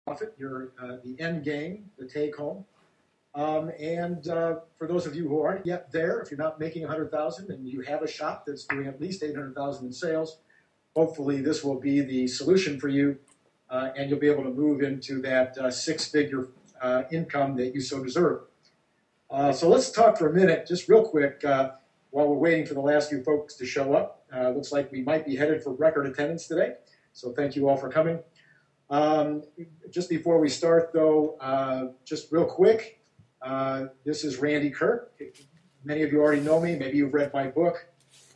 profit, the end game, the take home. For those of you who aren't yet there, if you're not making 100,000 and you have a shop that's doing at least 800,000 in sales, hopefully this will be the solution for you, and you'll be able to move into that six-figure income that you so deserve. So let's talk for a minute, just real quick, while we're waiting for the last few folks to show up. Looks like we might be headed for record attendance today, so thank you all for coming. Just before we start, though, just real quick, this is Randy Kirk. Many of you already know me. Maybe you've read my book.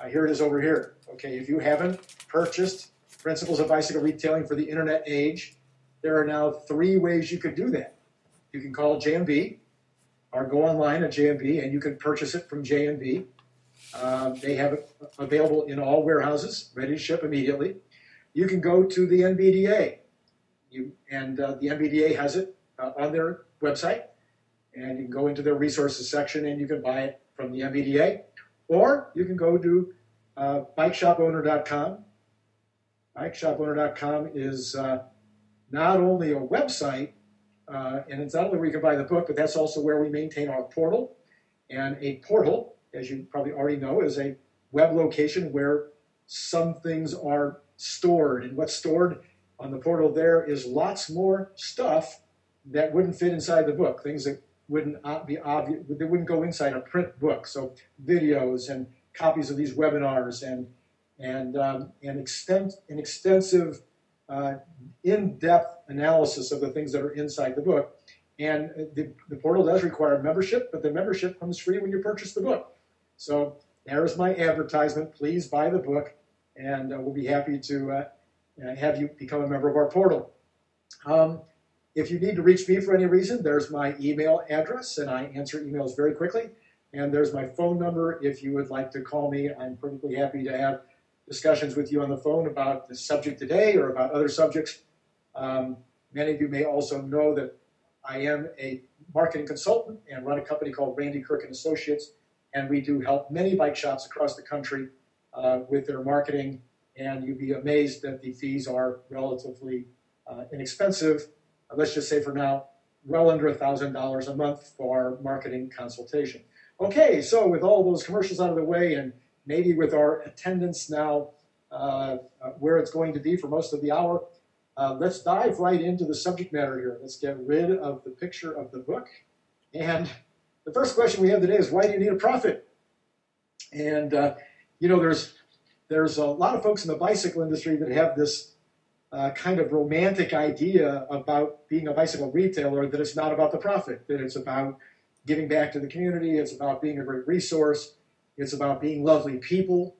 Here it is over here. Okay, if you haven't purchased Principles of Bicycle Retailing for the Internet Age, there are now 3 ways you could do that. You can call JMB or go online at JMB, and you can purchase it from JMB. They have it available in all warehouses, ready to ship immediately. You can go to the NBDA, the NBDA has it on their website, and you can go into their resources section and you can buy it from the NBDA. Or you can go to bikeshopowner.com. Bikeshopowner.com is not only a website, and it's not only where you can buy the book, but that's also where we maintain our portal. And a portal, as you probably already know, is a web location where some things are stored. And what's stored on the portal there is lots more stuff that wouldn't fit inside the book, things that wouldn't be obvious, they wouldn't go inside a print book. So videos and copies of these webinars and extensive in-depth analysis of the things that are inside the book. And the portal does require membership, but the membership comes free when you purchase the book. So there's my advertisement. Please buy the book, and we'll be happy to have you become a member of our portal. If you need to reach me for any reason, there's my email address, and I answer emails very quickly. And there's my phone number if you would like to call me. I'm perfectly happy to have discussions with you on the phone about the subject today or about other subjects. Many of you may also know that I am a marketing consultant and run a company called Randy Kirk and Associates, and we do help many bike shops across the country with their marketing, and you'd be amazed that the fees are relatively inexpensive. Let's just say for now, well under $1,000 a month for marketing consultation. Okay, so with all those commercials out of the way, and maybe with our attendance now where it's going to be for most of the hour, let's dive right into the subject matter here. Let's get rid of the picture of the book. And the first question we have today is, why do you need a profit? And, there's a lot of folks in the bicycle industry that have this kind of romantic idea about being a bicycle retailer, that it's not about the profit, that it's about giving back to the community, it's about being a great resource, it's about being lovely people.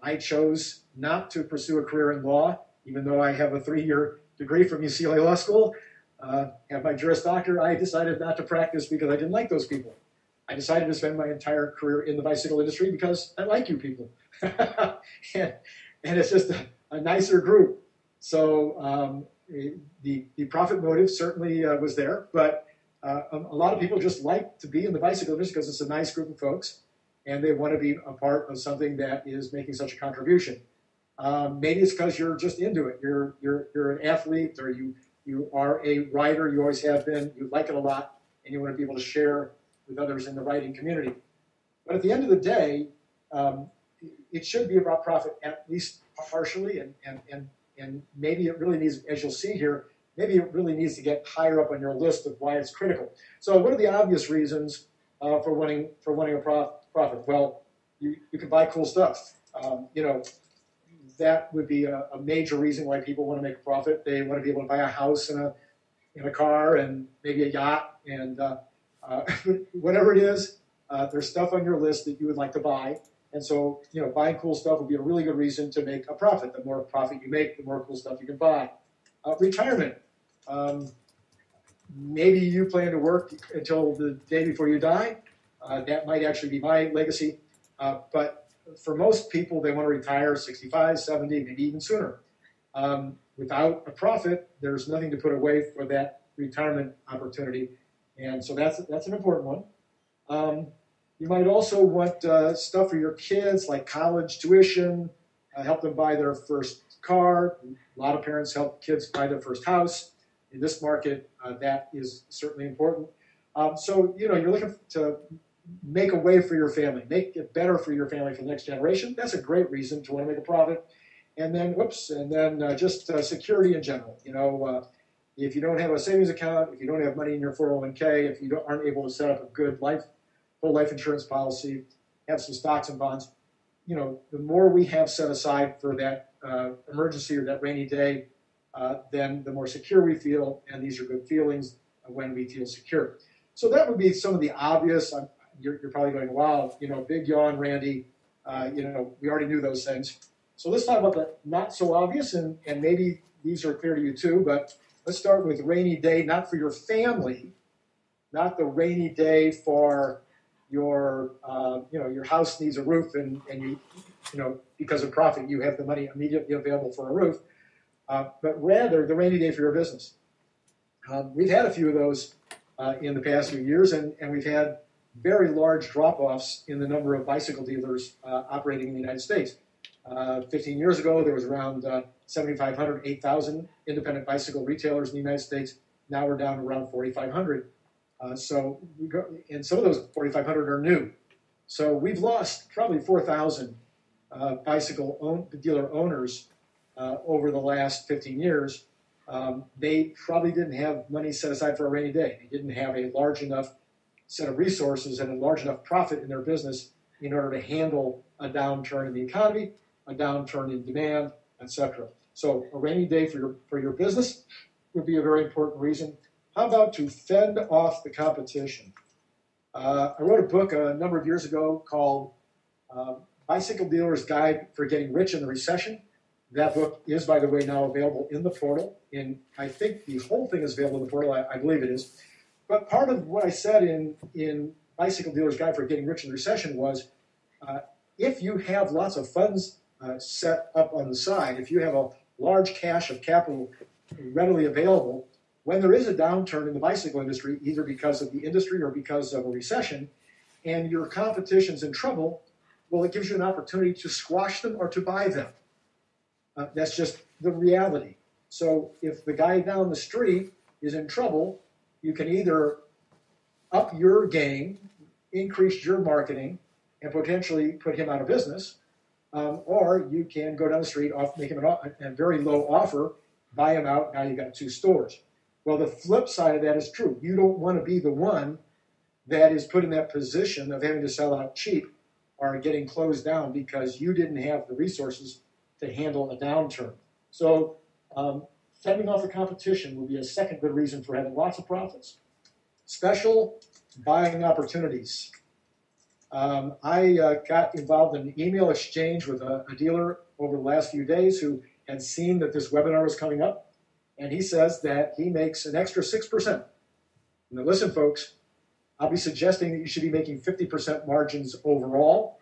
I chose not to pursue a career in law, even though I have a 3-year degree from UCLA Law School. And my Juris Doctor, I decided not to practice because I didn't like those people. I decided to spend my entire career in the bicycle industry because I like you people. and it's just a nicer group. So the profit motive certainly was there, but a lot of people just like to be in the bicycle industry because it's a nice group of folks, and they want to be a part of something that is making such a contribution. Maybe it's because you're just into it. You're an athlete, or you are a rider. You always have been. You like it a lot, and you want to be able to share with others in the riding community. But at the end of the day, it should be about profit, at least partially, and maybe it really needs, as you'll see here, maybe it really needs to get higher up on your list of why it's critical. So what are the obvious reasons for wanting a profit? Well, you can buy cool stuff. That would be a major reason why people want to make a profit. They want to be able to buy a house and a car and maybe a yacht, and whatever it is, there's stuff on your list that you would like to buy. And so, buying cool stuff would be a really good reason to make a profit. The more profit you make, the more cool stuff you can buy. Retirement. Maybe you plan to work until the day before you die. That might actually be my legacy. But for most people, they want to retire 65, 70, maybe even sooner. Without a profit, there's nothing to put away for that retirement opportunity. And so that's an important one. You might also want stuff for your kids, like college tuition, help them buy their first car. A lot of parents help kids buy their first house. In this market, that is certainly important. So, you're looking to make a way for your family, make it better for your family for the next generation. That's a great reason to want to make a profit. And then, just security in general. If you don't have a savings account, if you don't have money in your 401k, if you aren't able to set up a good full life insurance policy, have some stocks and bonds, the more we have set aside for that emergency or that rainy day, then the more secure we feel, and these are good feelings when we feel secure. So that would be some of the obvious. You're probably going, wow, big yawn, Randy. We already knew those things. So let's talk about the not so obvious, and maybe these are clear to you too, but let's start with rainy day, not for your family, not the rainy day for your house needs a roof and you because of profit, you have the money immediately available for a roof, but rather the rainy day for your business. We've had a few of those in the past few years, and we've had very large drop-offs in the number of bicycle dealers operating in the United States. 15 years ago, there was around 7,500, 8,000 independent bicycle retailers in the United States. Now we're down to around 4,500. And some of those 4,500 are new. So we've lost probably 4,000 bicycle dealer owners over the last 15 years. They probably didn't have money set aside for a rainy day. They didn't have a large enough set of resources and a large enough profit in their business in order to handle a downturn in the economy, a downturn in demand, etc. So a rainy day for your business would be a very important reason. How about to fend off the competition? I wrote a book a number of years ago called Bicycle Dealer's Guide for Getting Rich in the Recession. That book is, by the way, now available in the portal. I think the whole thing is available in the portal. I believe it is. But part of what I said in Bicycle Dealer's Guide for Getting Rich in the Recession was if you have lots of funds set up on the side, if you have a large cache of capital readily available, when there is a downturn in the bicycle industry, either because of the industry or because of a recession, and your competition's in trouble, well, it gives you an opportunity to squash them or to buy them. That's just the reality. So if the guy down the street is in trouble, you can either up your game, increase your marketing, and potentially put him out of business, or you can go down the street, make him a very low offer, buy him out, now you've got 2 stores. Well, the flip side of that is true. You don't want to be the one that is put in that position of having to sell out cheap or getting closed down because you didn't have the resources to handle a downturn. So fending off the competition will be a second good reason for having lots of profits. Special buying opportunities. I got involved in an email exchange with a dealer over the last few days who had seen that this webinar was coming up. And he says that he makes an extra 6%. Now listen, folks, I'll be suggesting that you should be making 50% margins overall.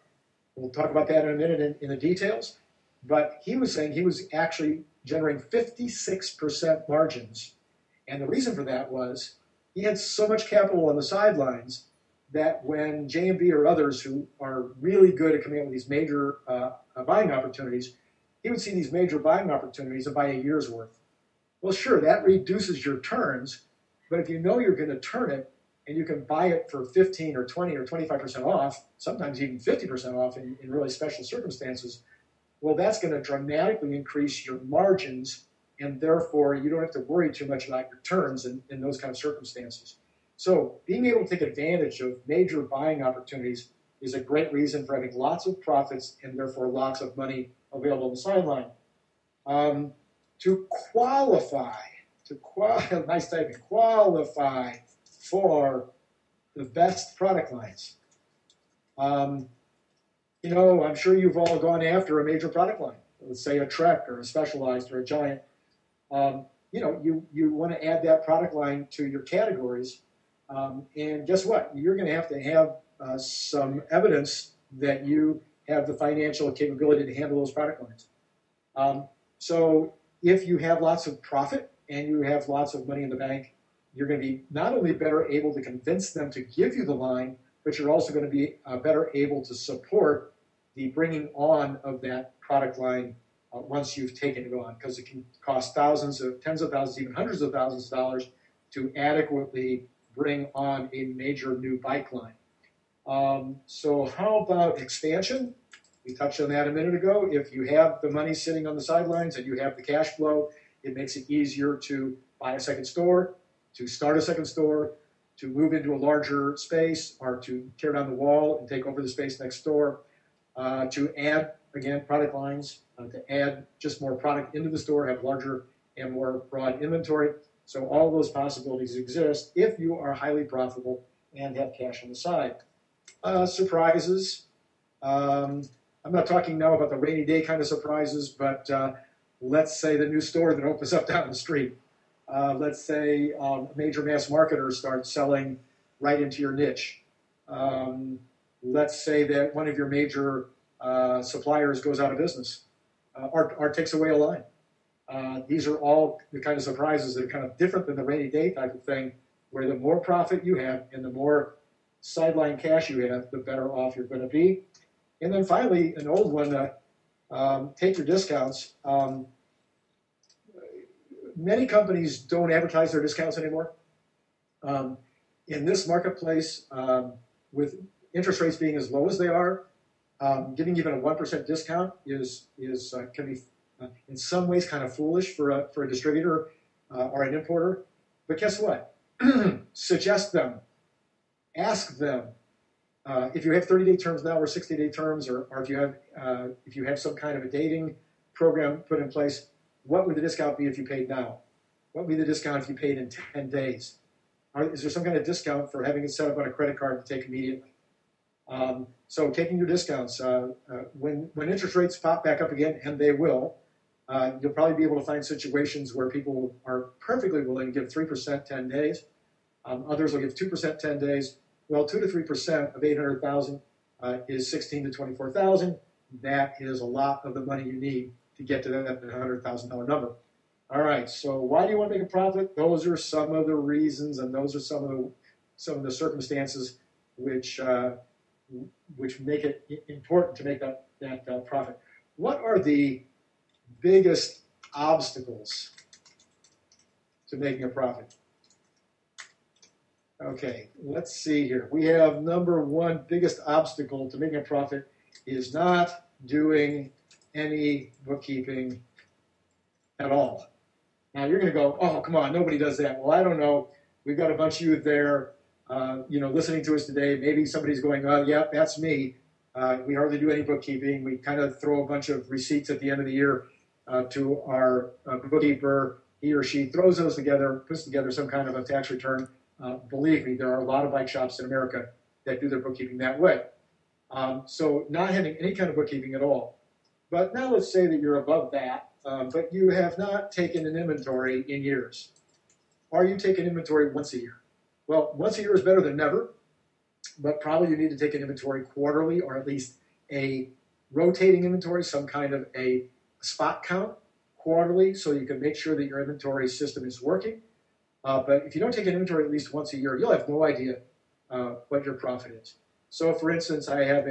We'll talk about that in a minute in the details. But he was saying he was actually generating 56% margins. And the reason for that was he had so much capital on the sidelines that when J&B or others who are really good at coming up with these major buying opportunities, he would see these major buying opportunities and buy a year's worth. Well, sure, that reduces your turns, but if you know you're going to turn it and you can buy it for 15 or 20 or 25% off, sometimes even 50% off in really special circumstances, well, that's going to dramatically increase your margins, and therefore you don't have to worry too much about your turns in those kind of circumstances. So being able to take advantage of major buying opportunities is a great reason for having lots of profits and therefore lots of money available on the sideline. To qualify for the best product lines. I'm sure you've all gone after a major product line. Let's say a Trek or a Specialized or a Giant. You want to add that product line to your categories. And guess what? You're going to have some evidence that you have the financial capability to handle those product lines. So if you have lots of profit and you have lots of money in the bank, you're going to be not only better able to convince them to give you the line, but you're also going to be better able to support the bringing on of that product line once you've taken it on, because it can cost tens of thousands, even hundreds of thousands of dollars to adequately bring on a major new bike line. So how about expansion? We touched on that a minute ago. If you have the money sitting on the sidelines and you have the cash flow, it makes it easier to buy a second store, to start a second store, to move into a larger space, or to tear down the wall and take over the space next door, to add, again, product lines, to add just more product into the store, have larger and more broad inventory. So all those possibilities exist if you are highly profitable and have cash on the side. Surprises. I'm not talking now about the rainy day kind of surprises, but let's say the new store that opens up down the street. Let's say a major mass marketer starts selling right into your niche. Let's say that one of your major suppliers goes out of business or takes away a line. These are all the kind of surprises that are kind of different than the rainy day type of thing, where the more profit you have and the more sideline cash you have, the better off you're going to be. And then finally, an old one, take your discounts. Many companies don't advertise their discounts anymore. In this marketplace, with interest rates being as low as they are, giving even a 1% discount can be in some ways kind of foolish for a distributor or an importer. But guess what? Suggest them. Ask them. If you have 30-day terms now or 60-day terms, or if you have some kind of a dating program put in place, what would the discount be if you paid now? What would be the discount if you paid in 10 days? Is there some kind of discount for having it set up on a credit card to take immediately? So taking your discounts, when interest rates pop back up again, and they will, you'll probably be able to find situations where people are perfectly willing to give 3% 10 days. Others will give 2% 10 days. Well, 2 to 3% of 800,000 is 16 to 24,000. That is a lot of the money you need to get to that $100,000 number. All right. So why do you want to make a profit? Those are some of the reasons, and those are some of the circumstances which make it important to make that profit. What are the biggest obstacles to making a profit? Okay, let's see here. We have number one biggest obstacle to making a profit is not doing any bookkeeping at all. Now you're going to go, oh, come on, nobody does that. Well, I don't know. We've got a bunch of you there, listening to us today. Maybe somebody's going, oh, yeah, that's me. We hardly do any bookkeeping. We kind of throw a bunch of receipts at the end of the year to our bookkeeper. He or she throws those together, puts together some kind of a tax return. Believe me, there are a lot of bike shops in America that do their bookkeeping that way. So not having any kind of bookkeeping at all. But now let's say that you're above that, but you have not taken an inventory in years. Or you take an inventory once a year. Well, once a year is better than never, but probably you need to take an inventory quarterly, or at least a rotating inventory, some kind of a spot count quarterly, so you can make sure that your inventory system is working. But if you don't take an inventory at least once a year, you'll have no idea what your profit is. So, for instance, I have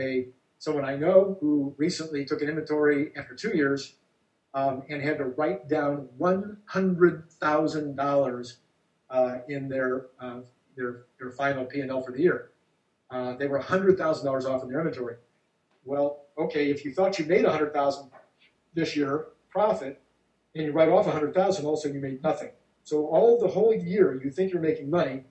someone I know who recently took an inventory after 2 years and had to write down $100,000 in their final P&L for the year. They were $100,000 off in their inventory. Well, okay, if you thought you made $100,000 this year profit, and you write off $100,000, all of a sudden you made nothing. So the whole year you think you're making money,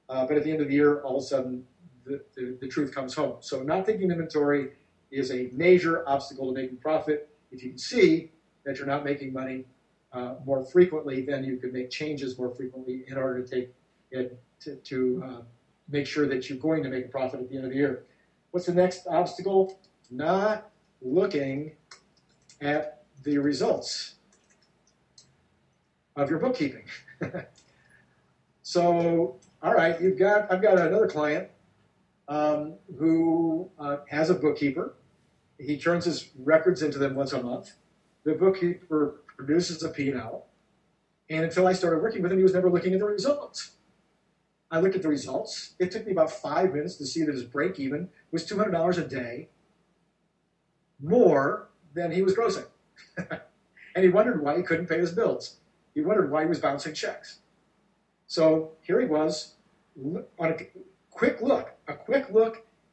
but at the end of the year, all of a sudden the truth comes home. So not taking inventory is a major obstacle to making profit. If you can see that you're not making money more frequently, then you can make changes more frequently in order to take it to make sure that you're going to make a profit at the end of the year. What's the next obstacle? Not looking at the results of your bookkeeping. So, all right, I've got another client who has a bookkeeper. He turns his records into them once a month. The bookkeeper produces a P&L. And until I started working with him, he was never looking at the results. I looked at the results. It took me about 5 minutes to see that his break even was $200 a day more than he was grossing. And he wondered why he couldn't pay his bills. He wondered why he was bouncing checks. So here he was on a quick look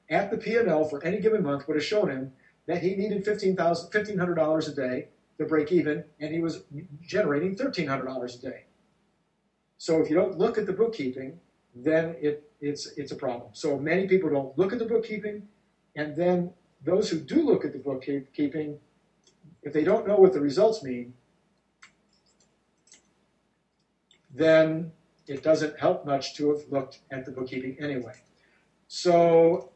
at the P&L for any given month would have shown him that he needed $1,500 a day to break even, and he was generating $1,300 a day. So if you don't look at the bookkeeping, then it's a problem. So many people don't look at the bookkeeping, and then those who do look at the bookkeeping, if they don't know what the results mean, then it doesn't help much to have looked at the bookkeeping anyway. So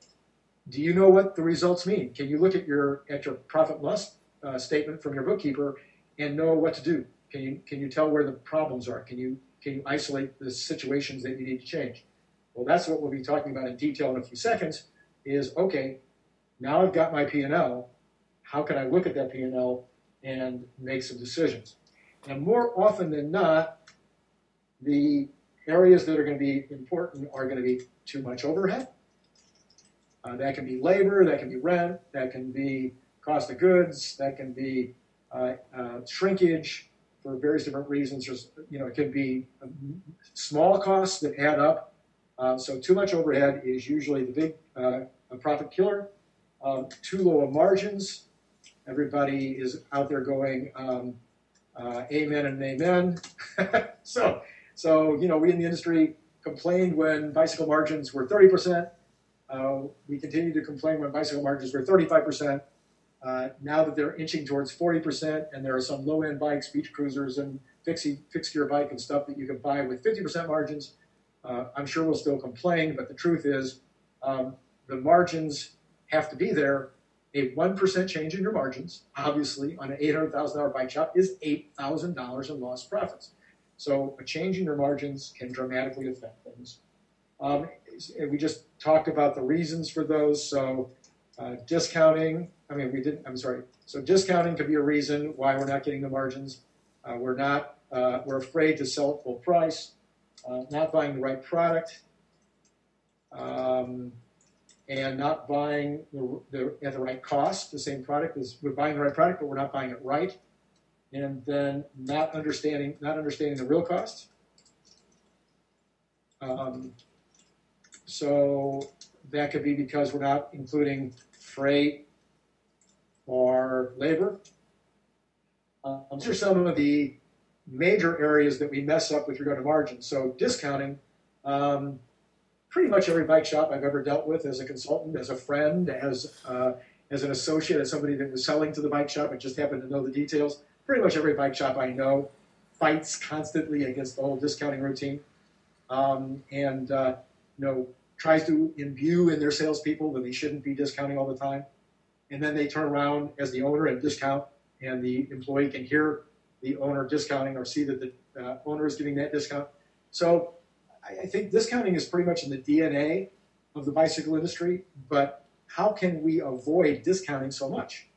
do you know what the results mean? Can you look at your profit and loss statement from your bookkeeper and know what to do? Can you tell where the problems are? Can you isolate the situations that you need to change? Well, that's what we'll be talking about in detail in a few seconds is, okay, now I've got my P&L. How can I look at that P&L and make some decisions? And more often than not, the areas that are going to be important are going to be too much overhead. That can be labor, that can be rent, that can be cost of goods, that can be shrinkage for various different reasons. It can be small costs that add up. So too much overhead is usually the big profit killer. Too low of margins. Everybody is out there going amen and amen. So we in the industry complained when bicycle margins were 30%. We continue to complain when bicycle margins were 35%. Now that they're inching towards 40%, and there are some low-end bikes, beach cruisers, and fixed gear bike and stuff that you can buy with 50% margins, I'm sure we'll still complain, but the truth is the margins have to be there. A 1% change in your margins, obviously, on an $800,000 bike shop is $8,000 in lost profits. So a change in your margins can dramatically affect things. We just talked about the reasons for those. So discounting, So discounting could be a reason why we're not getting the margins. We're afraid to sell at full price, not buying the right product, and not buying at the right cost. The same product we're buying the right product, but we're not buying it right. And then not understanding the real cost. So that could be because we're not including freight or labor. These are some of the major areas that we mess up with regard to margins. So discounting, pretty much every bike shop I've ever dealt with as a consultant, as a friend, as an associate, as somebody that was selling to the bike shop and just happened to know the details, pretty much every bike shop I know fights constantly against the whole discounting routine, and tries to imbue in their salespeople that they shouldn't be discounting all the time. And then they turn around as the owner and discount, and the employee can hear the owner discounting or see that the owner is giving that discount. So I think discounting is pretty much in the DNA of the bicycle industry, but how can we avoid discounting so much?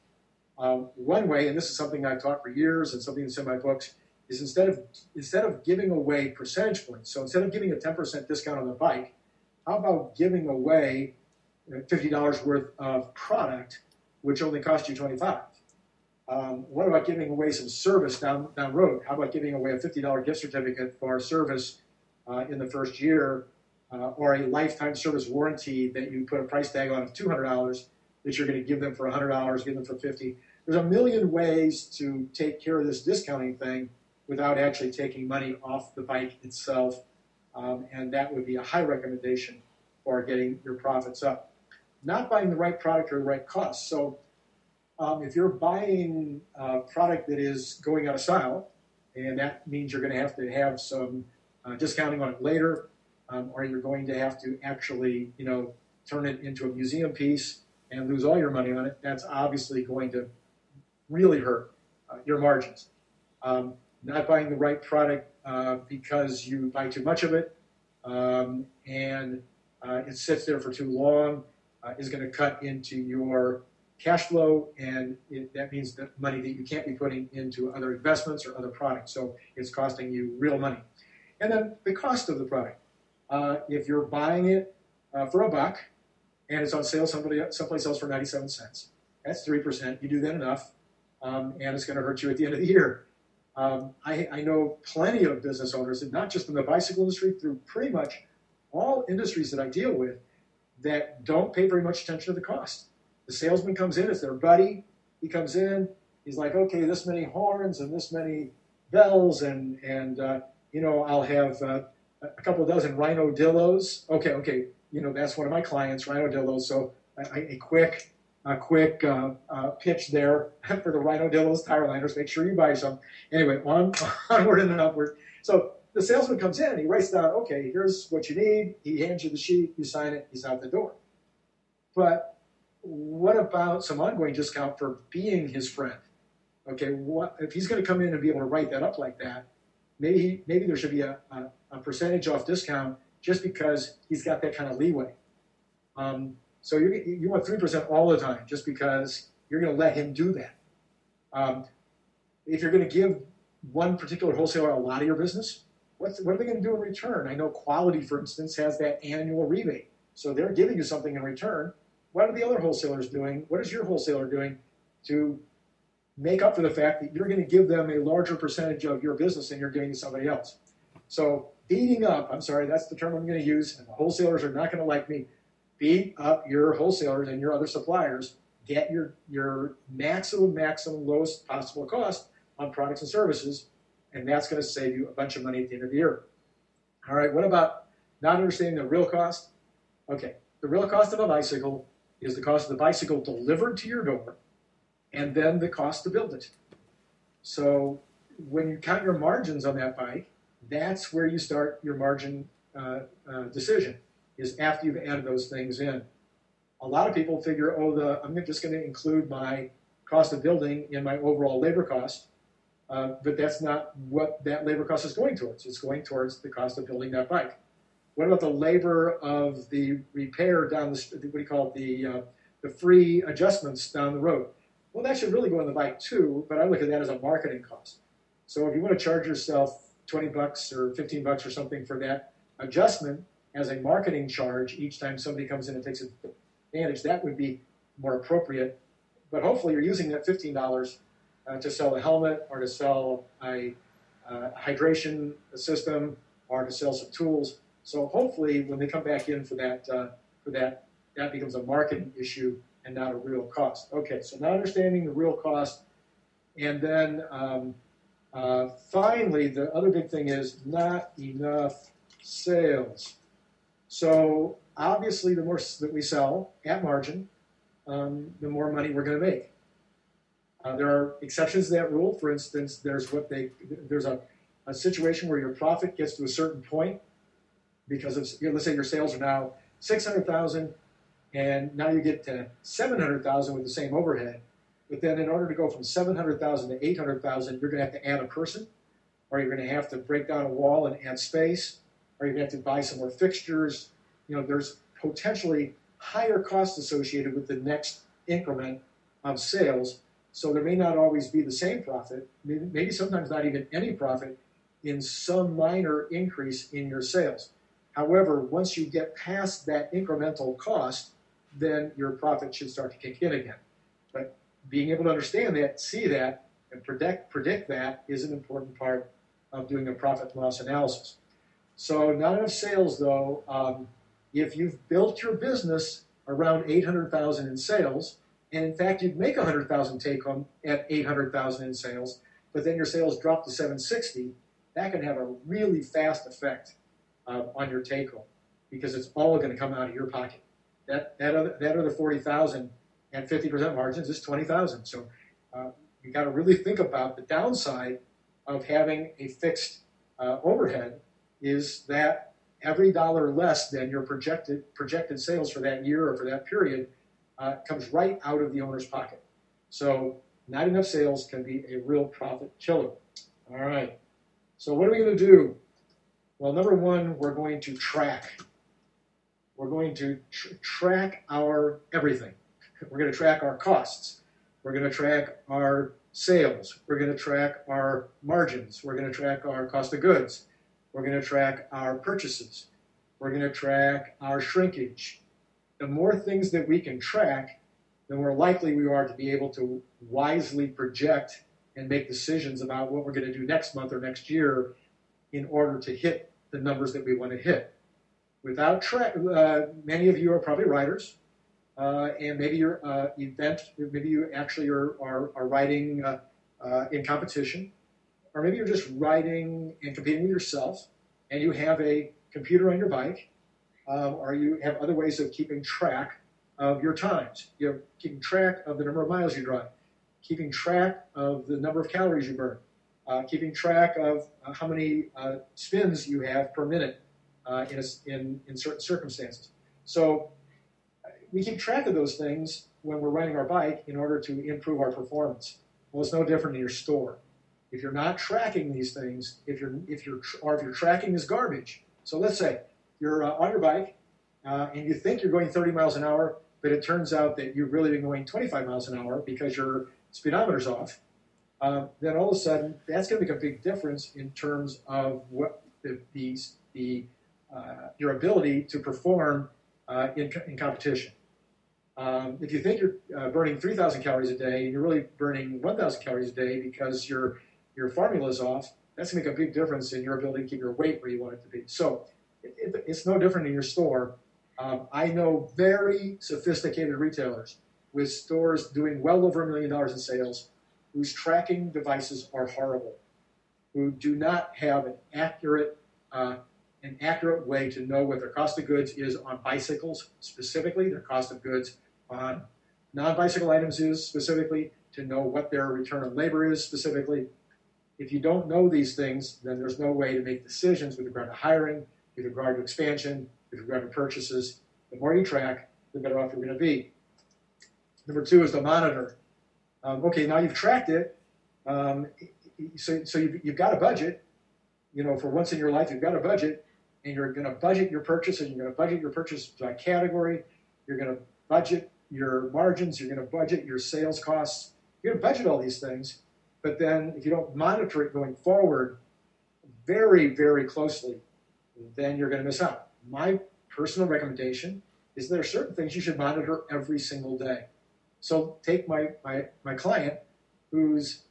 One way, and this is something I've taught for years and something that's in my books, is instead of giving away percentage points, so instead of giving a 10% discount on the bike, how about giving away $50 worth of product, which only cost you $25? What about giving away some service down the road? How about giving away a $50 gift certificate for service in the first year, or a lifetime service warranty that you put a price tag on of $200 that you're going to give them for $100, give them for $50? There's a million ways to take care of this discounting thing without actually taking money off the bike itself. And that would be a high recommendation for getting your profits up. Not buying the right product or the right cost. So if you're buying a product that is going out of style, and that means you're going to have some discounting on it later, or you're going to have to actually, turn it into a museum piece and lose all your money on it, that's obviously going to really hurt your margins. Not buying the right product because you buy too much of it and it sits there for too long is going to cut into your cash flow, and that means that money that you can't be putting into other investments or other products. So it's costing you real money. And then the cost of the product. If you're buying it for $1 and it's on sale someplace else for 97 cents, that's 3%. You do that enough, and it's going to hurt you at the end of the year. I know plenty of business owners, and not just in the bicycle industry, through pretty much all industries that I deal with, that don't pay very much attention to the cost. The salesman comes in, it's their buddy. He comes in, he's like, okay, this many horns and this many bells, and I'll have a couple dozen rhinodillos. Okay, that's one of my clients, rhinodillos. So a quick pitch there for the rhinodillos tire liners. Make sure you buy some. Anyway, onward and upward. So the salesman comes in, he writes down, okay, here's what you need. He hands you the sheet, you sign it, he's out the door. But what about some ongoing discount for being his friend? Okay, what if he's going to come in and be able to write that up like that? Maybe there should be a percentage off discount just because he's got that kind of leeway. So you want 3% all the time just because you're going to let him do that. If you're going to give one particular wholesaler a lot of your business, what are they going to do in return? I know Quality, for instance, has that annual rebate. So they're giving you something in return. What are the other wholesalers doing? What is your wholesaler doing to make up for the fact that you're going to give them a larger percentage of your business than you're giving to somebody else? So beating up, I'm sorry, that's the term I'm going to use, and the wholesalers are not going to like me. Beat up your wholesalers and your other suppliers. Get your maximum lowest possible cost on products and services, and that's going to save you a bunch of money at the end of the year. All right, what about not understanding the real cost? Okay, the real cost of a bicycle is the cost of the bicycle delivered to your door, and then the cost to build it. So when you count your margins on that bike, that's where you start your margin decision, is after you've added those things in. A lot of people figure, I'm just going to include my cost of building in my overall labor cost, but that's not what that labor cost is going towards. It's going towards the cost of building that bike. What about the labor of the repair down the free adjustments down the road? Well, that should really go on the bike too, but I look at that as a marketing cost. So if you want to charge yourself $20 or $15 or something for that adjustment as a marketing charge each time somebody comes in and takes advantage, that would be more appropriate. But hopefully you're using that $15 to sell a helmet or to sell a hydration system or to sell some tools. So hopefully when they come back in for that becomes a marketing issue and not a real cost. Okay, so now understanding the real cost. And then finally, the other big thing is not enough sales. So obviously, the more that we sell at margin, the more money we're going to make. There are exceptions to that rule. For instance, there's a situation where your profit gets to a certain point because of, let's say your sales are now $600,000, and now you get to $700,000 with the same overhead. But then in order to go from $700,000 to $800,000, you're going to have to add a person, or you're going to have to break down a wall and add space, or you're going to have to buy some more fixtures. There's potentially higher costs associated with the next increment of sales. So there may not always be the same profit, maybe sometimes not even any profit in some minor increase in your sales. However, once you get past that incremental cost, then your profit should start to kick in again. But being able to understand that, see that, and predict that is an important part of doing a profit and loss analysis. So not enough sales, though. If you've built your business around $800,000 in sales, and in fact you'd make $100,000 take home at $800,000 in sales, but then your sales drop to $760,000, that can have a really fast effect on your take home because it's all going to come out of your pocket. That other $40,000 at 50% margins is $20,000. So you got to really think about the downside of having a fixed overhead is that every dollar less than your projected sales for that year or for that period comes right out of the owner's pocket. So not enough sales can be a real profit killer. All right. So what are we going to do? Well, number one, we're going to track. We're going to track our everything. We're going to track our costs. We're going to track our sales. We're going to track our margins. We're going to track our cost of goods. We're going to track our purchases. We're going to track our shrinkage. The more things that we can track, the more likely we are to be able to wisely project and make decisions about what we're going to do next month or next year in order to hit the numbers that we want to hit. Without many of you are probably writers, and maybe you're maybe you actually are writing in competition, or maybe you're just writing and competing with yourself, and you have a computer on your bike, or you have other ways of keeping track of your times. You're keeping track of the number of miles you drive, keeping track of the number of calories you burn, keeping track of how many spins you have per minute in certain circumstances. So we keep track of those things when we're riding our bike in order to improve our performance. Well, it's no different in your store. If you're not tracking these things, if you're tracking this garbage. So let's say you're on your bike and you think you're going 30 miles an hour, but it turns out that you've really been going 25 miles an hour because your speedometer's off. Then all of a sudden, that's going to make a big difference in terms of what your ability to perform in competition. If you think you're burning 3,000 calories a day and you're really burning 1,000 calories a day because your formula is off, that's going to make a big difference in your ability to keep your weight where you want it to be. So it's no different in your store. I know very sophisticated retailers with stores doing well over $1 million in sales whose tracking devices are horrible, who do not have an accurate way to know what their cost of goods is on bicycles specifically, their cost of goods on non-bicycle items is specifically, to know what their return on labor is specifically. If you don't know these things, then there's no way to make decisions with regard to hiring, with regard to expansion, with regard to purchases. The more you track, the better off you're going to be. Number two is to monitor. Okay, now you've tracked it, so you've got a budget. You know, for once in your life, you've got a budget, and you're going to budget your purchases. You're going to budget your purchase by category. You're going to budget your margins. You're going to budget your sales costs. You're going to budget all these things, but then if you don't monitor it going forward very, very closely, then you're going to miss out. My personal recommendation is there are certain things you should monitor every single day. So take my client whose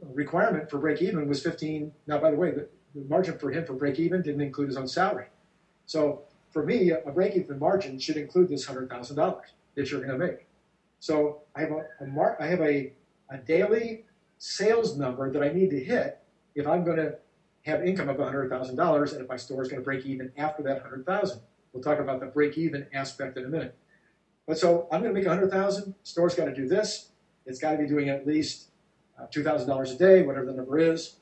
requirement for break-even was 15. Now, by the way, the margin for him for break-even didn't include his own salary. So for me, a break-even margin should include this $100,000 that you're going to make. So I have a daily sales number that I need to hit if I'm going to have income of $100,000, and if my store is going to break even after that $100,000. We'll talk about the break-even aspect in a minute. But so I'm going to make $100,000. Store's got to do this. It's got to be doing at least $2,000 a day, whatever the number is.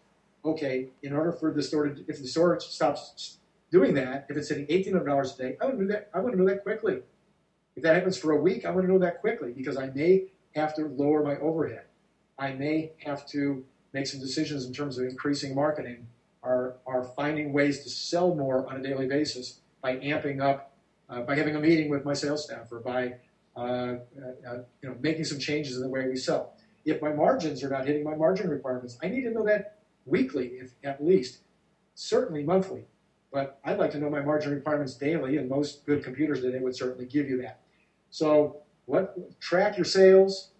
Okay, in order for the store to, if the store stops doing that, if it's hitting $1,800 a day, I want to do that. I want to know that quickly. If that happens for a week, I want to know that quickly because I may have to lower my overhead. I may have to make some decisions in terms of increasing marketing, or finding ways to sell more on a daily basis by amping up, by having a meeting with my sales staff, or by making some changes in the way we sell. If my margins are not hitting my margin requirements, I need to know that weekly, if at least, certainly monthly. But I'd like to know my margin requirements daily, and most good computers today would certainly give you that. So track your sales.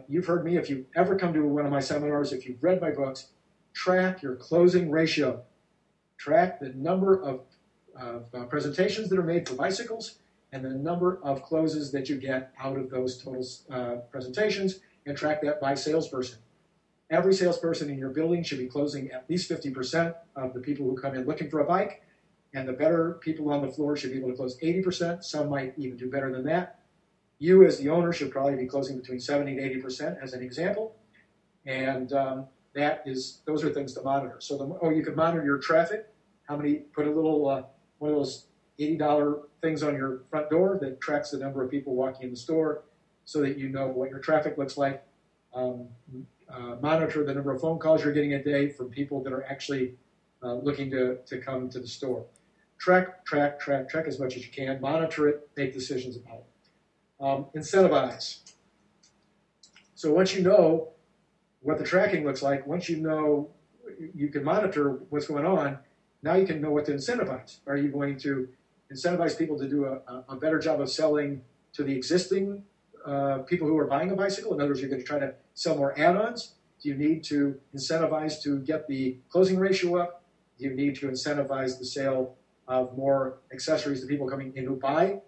You've heard me, if you've ever come to one of my seminars, if you've read my books, track your closing ratio. Track the number of presentations that are made for bicycles and the number of closes that you get out of those total presentations, and track that by salesperson. Every salesperson in your building should be closing at least 50% of the people who come in looking for a bike, and the better people on the floor should be able to close 80%. Some might even do better than that. You as the owner should probably be closing between 70 and 80% as an example, and those are things to monitor. So you can monitor your traffic. Put a little one of those $80 things on your front door that tracks the number of people walking in the store, so that you know what your traffic looks like. Monitor the number of phone calls you're getting a day from people that are actually looking to come to the store. Track as much as you can. Monitor it. Make decisions about it. Incentivize. So once you know what the tracking looks like, once you know you can monitor what's going on, now you can know what to incentivize. Are you going to incentivize people to do a better job of selling to the existing people who are buying a bicycle? In other words, you're going to try to sell more add-ons. Do you need to incentivize to get the closing ratio up? Do you need to incentivize the sale of more accessories to people coming in who buy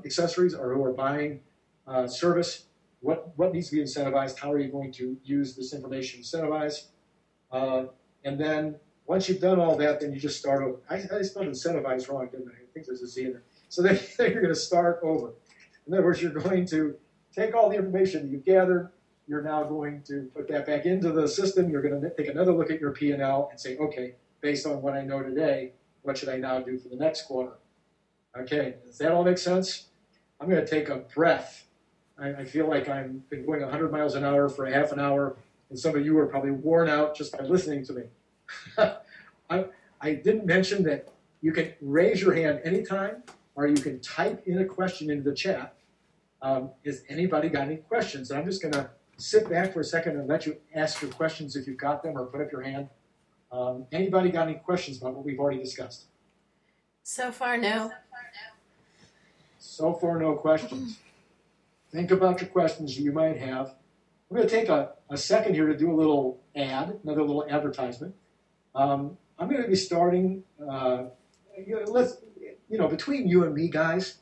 accessories or who are buying service? What needs to be incentivized? How are you going to use this information to incentivize? And then once you've done all that, then you just start over. I spelled incentivize wrong, didn't I? I think there's a Z in there. So then you're going to start over. In other words, you're going to take all the information that you've gathered. You're now going to put that back into the system. You're going to take another look at your P&L and say, okay, based on what I know today, what should I now do for the next quarter? Okay, does that all make sense? I'm going to take a breath. I feel like I've been going 100 miles an hour for a half an hour, and some of you are probably worn out just by listening to me. I didn't mention that you can raise your hand anytime, or you can type in a question into the chat. Has anybody got any questions? And I'm just going to sit back for a second and let you ask your questions if you've got them, or put up your hand. Anybody got any questions about what we've already discussed? So far, no. So far, no questions. Think about your questions you might have. I'm going to take a second here to do a little ad, another little advertisement. I'm going to be starting, between you and me, guys,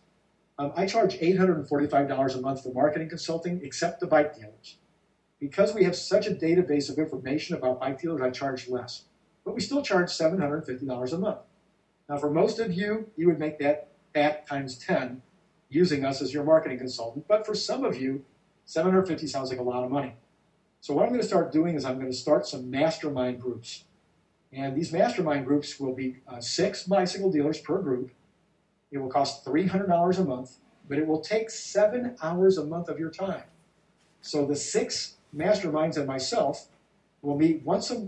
I charge $845 a month for marketing consulting, except the bike dealers. Because we have such a database of information about bike dealers, I charge less. But we still charge $750 a month. Now, for most of you, you would make that back times 10 using us as your marketing consultant. But for some of you, $750 sounds like a lot of money. So what I'm going to start doing is I'm going to start some mastermind groups. And these mastermind groups will be 6 bicycle dealers per group. It will cost $300 a month, but it will take 7 hours a month of your time. So the 6 masterminds and myself will meet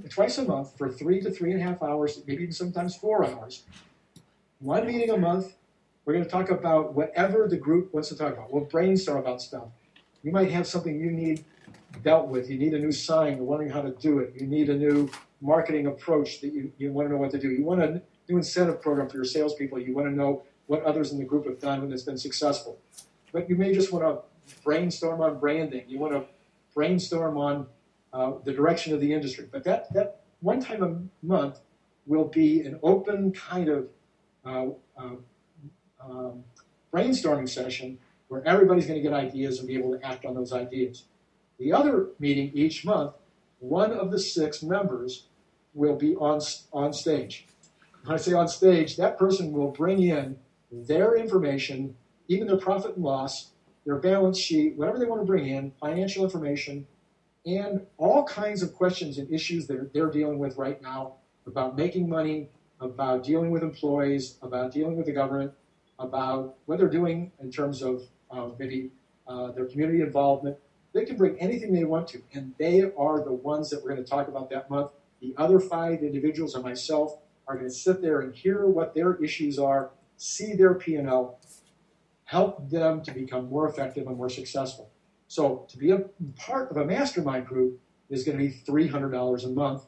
twice a month for 3 to 3.5 hours, maybe even sometimes 4 hours. 1 meeting a month. We're going to talk about whatever the group wants to talk about. We'll brainstorm about stuff. You might have something you need dealt with. You need a new sign. You're wondering how to do it. You need a new marketing approach that you want to know what to do. You want a new incentive program for your salespeople. You want to know what others in the group have done when it's been successful. But you may just want to brainstorm on branding. You want to brainstorm on the direction of the industry. But that 1 time a month will be an open kind of brainstorming session where everybody's going to get ideas and be able to act on those ideas. The other meeting each month, one of the 6 members will be on stage. When I say on stage, that person will bring in their information, even their profit and loss, their balance sheet, whatever they want to bring in, financial information, and all kinds of questions and issues that they're dealing with right now about making money, about dealing with employees, about dealing with the government, about what they're doing in terms of maybe their community involvement. They can bring anything they want to, and they are the ones that we're going to talk about that month. The other 5 individuals and myself are going to sit there and hear what their issues are, see their P&L, help them to become more effective and more successful. So to be a part of a mastermind group is going to be $300 a month,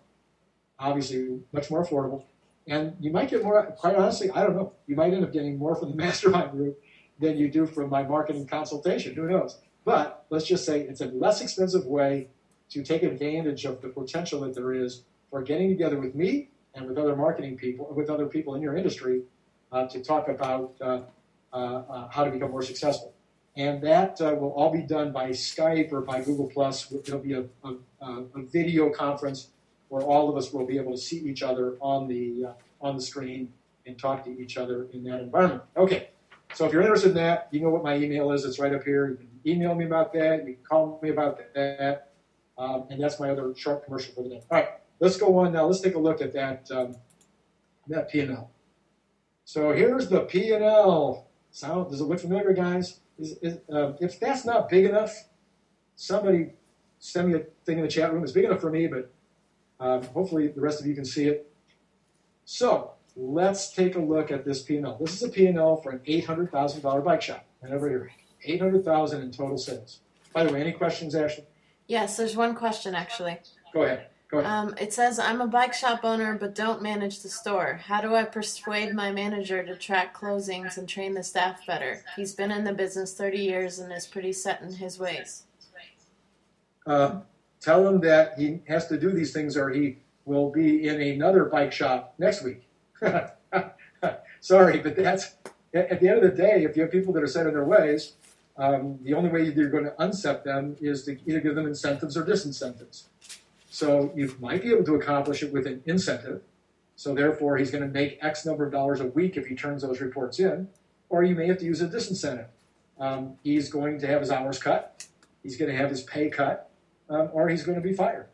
obviously much more affordable. And you might get more, quite honestly, I don't know. You might end up getting more from the mastermind group than you do from my marketing consultation. Who knows? But let's just say it's a less expensive way to take advantage of the potential that there is for getting together with me and with other marketing people, with other people in your industry, to talk about how to become more successful. And that will all be done by Skype or by Google+. There'll be a video conference where all of us will be able to see each other on the screen and talk to each other in that environment. Okay, so if you're interested in that, you know what my email is. It's right up here. You can email me about that. You can call me about that. And that's my other short commercial for today. All right, let's go on now. Let's take a look at that P&L. So here's the P&L. Does it look familiar, guys? If that's not big enough, somebody send me a thing in the chat room. It's big enough for me, but hopefully the rest of you can see it. So let's take a look at this P&L. This is a P&L for an $800,000 bike shop. Right over here, $800,000 in total sales. By the way, any questions, Ashley? Yes, there's one question actually. Go ahead. It says, I'm a bike shop owner but don't manage the store. How do I persuade my manager to track closings and train the staff better? He's been in the business 30 years and is pretty set in his ways. Tell him that he has to do these things or he will be in another bike shop next week. Sorry, but that's, at the end of the day, if you have people that are set in their ways, the only way you're going to unset them is to either give them incentives or disincentives. So you might be able to accomplish it with an incentive. So therefore, he's going to make X number of dollars a week if he turns those reports in. Or you may have to use a disincentive. He's going to have his hours cut. He's going to have his pay cut. Or he's going to be fired.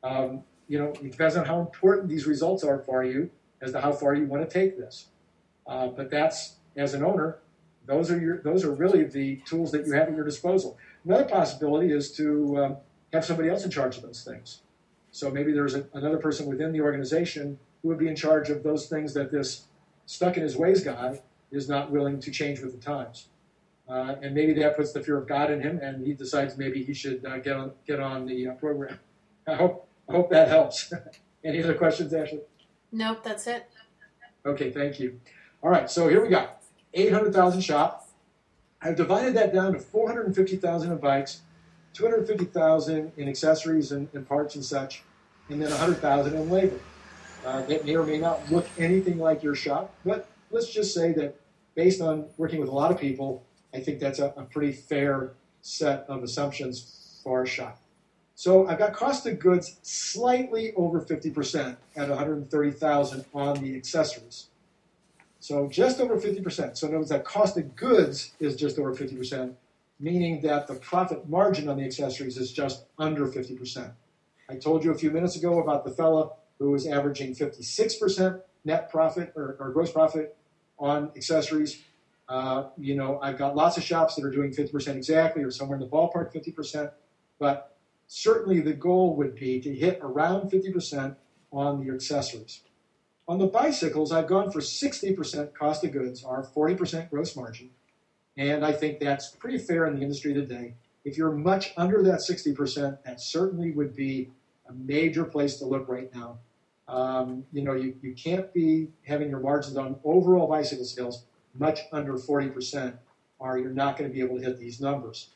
It depends on how important these results are for you as to how far you want to take this. But that's, as an owner, those are really the tools that you have at your disposal. Another possibility is to have somebody else in charge of those things. So maybe there's another person within the organization who would be in charge of those things that this stuck in his ways guy is not willing to change with the times. And maybe that puts the fear of God in him, and he decides maybe he should get on the program. I hope that helps. Any other questions, Ashley? Nope, that's it. Okay, thank you. All right, so here we go. 800,000 shop. I've divided that down to 450,000 in bikes, 250,000 in accessories and parts and such, and then 100,000 in labor. It may or may not look anything like your shop, but let's just say that based on working with a lot of people, I think that's a pretty fair set of assumptions for a shop. So I've got cost of goods slightly over 50% at 130,000 on the accessories. So just over 50%. So notice that cost of goods is just over 50%, meaning that the profit margin on the accessories is just under 50%. I told you a few minutes ago about the fella who was averaging 56% net profit or gross profit on accessories. I've got lots of shops that are doing 50% exactly or somewhere in the ballpark 50%, but certainly the goal would be to hit around 50% on the accessories. On the bicycles, I've gone for 60% cost of goods, or 40% gross margin, and I think that's pretty fair in the industry today. If you're much under that 60%, that certainly would be a major place to look right now. You can't be having your margins on overall bicycle sales much under 40%, or you're not going to be able to hit these numbers.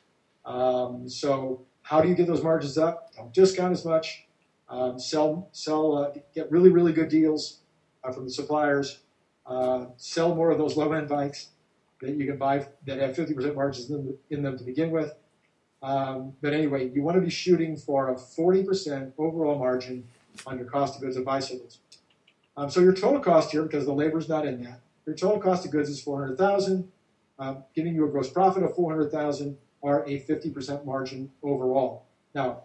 So how do you get those margins up? Don't discount as much. Get really, really good deals from the suppliers. Sell more of those low-end bikes that you can buy that have 50% margins in them to begin with. But anyway, you want to be shooting for a 40% overall margin on your cost of goods of bicycles. So your total cost here, because the labor's not in that, your total cost of goods is $400,000, giving you a gross profit of $400,000 or a 50% margin overall. Now,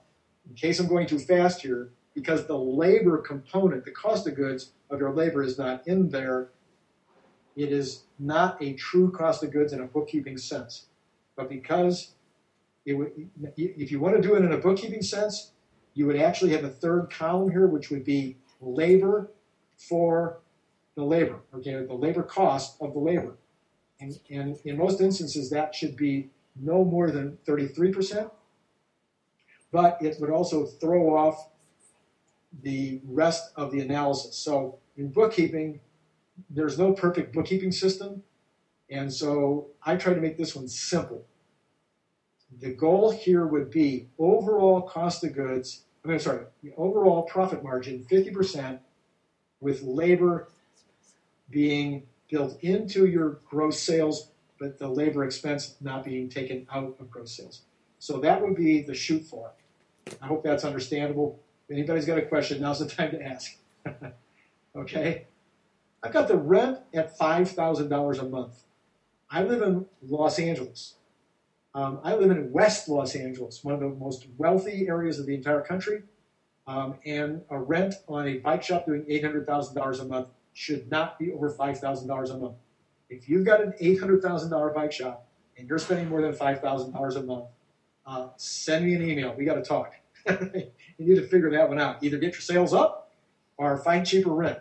in case I'm going too fast here, because the labor component, the cost of goods of your labor is not in there, it is not a true cost of goods in a bookkeeping sense. But because if you want to do it in a bookkeeping sense, you would actually have a third column here, which would be labor for the labor, okay, the labor cost of the labor. And in most instances, that should be no more than 33%, but it would also throw off the rest of the analysis. So in bookkeeping, there's no perfect bookkeeping system, and so I try to make this one simple. The goal here would be overall cost of goods, the overall profit margin, 50%, with labor being built into your gross sales, but the labor expense not being taken out of gross sales. So that would be the shoot for. I hope that's understandable. If anybody's got a question, now's the time to ask. Okay? I've got the rent at $5,000 a month. I live in Los Angeles. I live in West Los Angeles, one of the most wealthy areas of the entire country, and a rent on a bike shop doing $800,000 a month should not be over $5,000 a month. If you've got an $800,000 bike shop and you're spending more than $5,000 a month, send me an email. We got to talk. You need to figure that one out. Either get your sales up or find cheaper rent.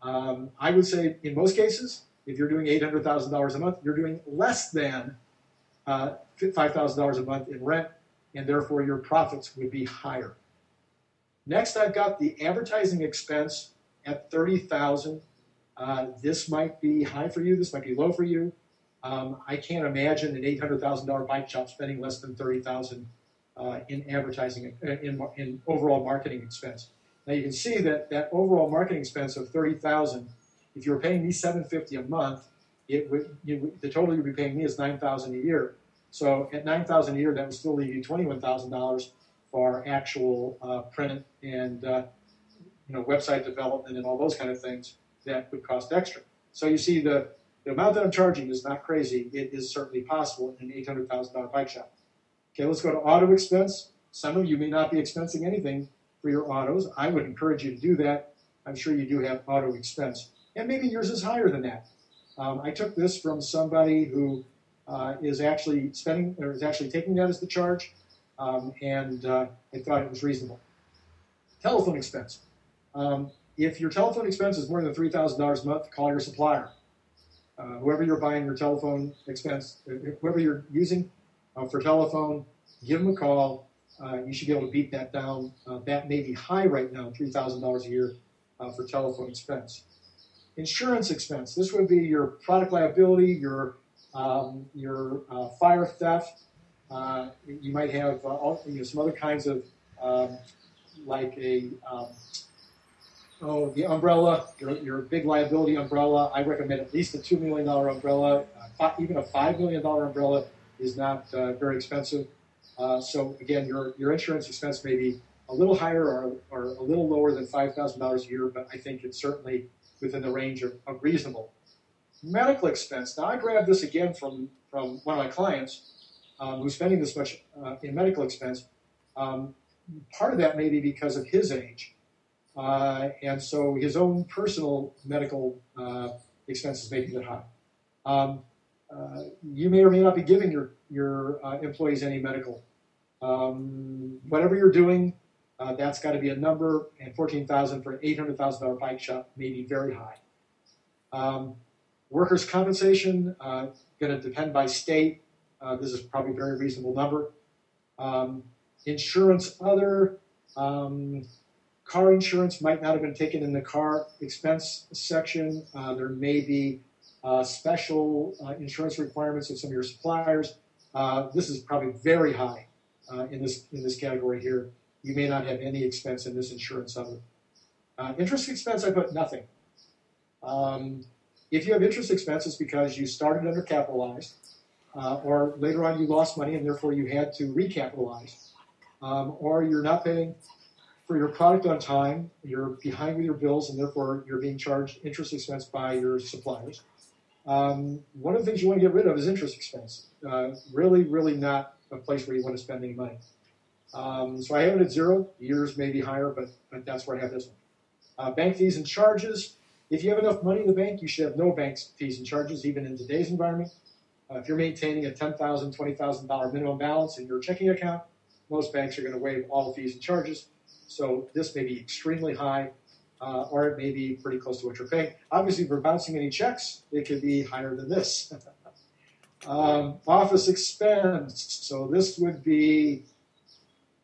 I would say in most cases, if you're doing $800,000 a month, you're doing less than $5,000 a month in rent, and therefore your profits would be higher. Next, I've got the advertising expense at $30,000. This might be high for you. This might be low for you. I can't imagine an $800,000 bike shop spending less than $30,000 in advertising, in overall marketing expense. Now you can see that that overall marketing expense of $30,000, if you were paying me $750 a month, the total you'd be paying me is $9,000 a year. So at $9,000 a year, that would still leave you $21,000 for actual print and website development and all those kind of things that would cost extra. So you see the amount that I'm charging is not crazy. It is certainly possible in an $800,000 bike shop. Okay, let's go to auto expense. Some of you may not be expensing anything for your autos. I would encourage you to do that. I'm sure you do have auto expense. And maybe yours is higher than that. I took this from somebody who is actually taking that as the charge, and I thought it was reasonable. Telephone expense. If your telephone expense is more than $3,000 a month, call your supplier. Whoever you're buying your telephone expense, whoever you're using for telephone, give them a call. You should be able to beat that down. That may be high right now, $3,000 a year for telephone expense. Insurance expense. This would be your product liability, your fire theft. You might have some other kinds of like the umbrella, your big liability umbrella. I recommend at least a $2 million umbrella. Even a $5 million umbrella is not very expensive. So again, your insurance expense may be a little higher or a little lower than $5,000 a year, but I think it's certainly within the range of reasonable. Medical expense. Now I grabbed this again from one of my clients who's spending this much in medical expense. Part of that may be because of his age. And so his own personal medical expenses may be that high. You may or may not be giving your employees any medical. Whatever you're doing, that's got to be a number, and $14,000 for an $800,000 bike shop may be very high. Workers' compensation, going to depend by state. This is probably a very reasonable number. Insurance, other. Car insurance might not have been taken in the car expense section. There may be special insurance requirements of some of your suppliers. This is probably very high in this category here. You may not have any expense in this insurance other. Interest expense, I put nothing. If you have interest expenses because you started undercapitalized, or later on you lost money and therefore you had to recapitalize, or you're not paying for your product on time, you're behind with your bills, and therefore you're being charged interest expense by your suppliers. One of the things you want to get rid of is interest expense. Really, really not a place where you want to spend any money. So I have it at zero. Yours may be higher, but that's where I have this one. Bank fees and charges. If you have enough money in the bank, you should have no bank fees and charges, even in today's environment. If you're maintaining a $10,000, $20,000 minimum balance in your checking account, most banks are going to waive all fees and charges. So this may be extremely high, or it may be pretty close to what you're paying. Obviously, if we're bouncing any checks, it could be higher than this. Office expense. So this would be